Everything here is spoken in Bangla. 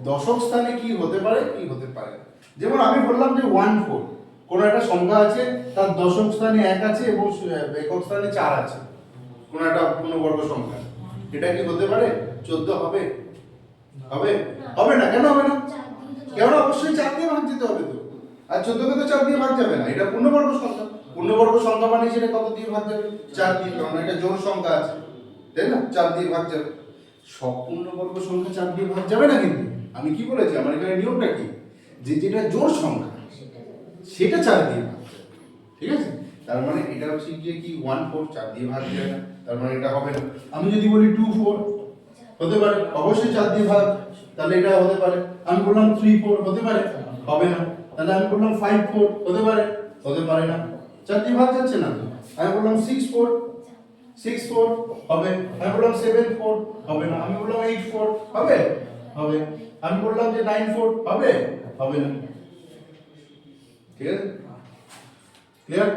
দশক স্থানে কি হতে পারে কি হতে পারে না। যেমন আমি বললাম যে 1/4 কোন একটা সংখ্যা আছে তার দশক স্থানে 1 আছে এবং একক স্থানে 4 আছে, কোন একটা পূর্ণবর্গ সংখ্যা, এটা কি হতে পারে 14 হবে? হবে হবে না, কেন হবে না? কেন? অবশ্যই 4 দিয়ে ভাগ যেতে হবে তো, আর 14 কে তো 4 দিয়ে ভাগ যাবে না, এটা পূর্ণবর্গ সংখ্যা। পূর্ণবর্গ সংখ্যা মানে সেটা কত দিয়ে ভাগ যাবে? 4 দিয়ে, কারণ এটা জোড় সংখ্যা আছে, তাই না? 4 দিয়ে ভাগ যাবে। সব পূর্ণবর্গ সংখ্যা 4 দিয়ে ভাগ যাবে না, কিন্তু আমি কি বলেছি, আমার এখানে নিয়মটা কি, যে যেটা জোড় সংখ্যা সেটা 4 দিয়ে ভাগ যাবে, ঠিক আছে? তার মানে এটা হচ্ছে গিয়ে কি 1/4 4 দিয়ে ভাগ যাবে না, তার মানে এটা হবে না। আমি যদি বলি 2/4 হতে পারে, অবশ্যই 4 দিয়ে ভাগ, তাহলে এটা হতে পারে। আমি বললাম 3/4 হতে পারে, হবে না। তাহলে আমি বললাম 5/4 হতে পারে, হতে পারে না, 4 দিয়ে ভাগ যাচ্ছে না। আমি বললাম 6/4 হবে। আমি বললাম 7/4 হবে না। আমি বললাম 8/4 হবে, হবে। আমি বললাম যে 9/4 হবে, হবে না। ঠিক আছে, ক্লিয়ার?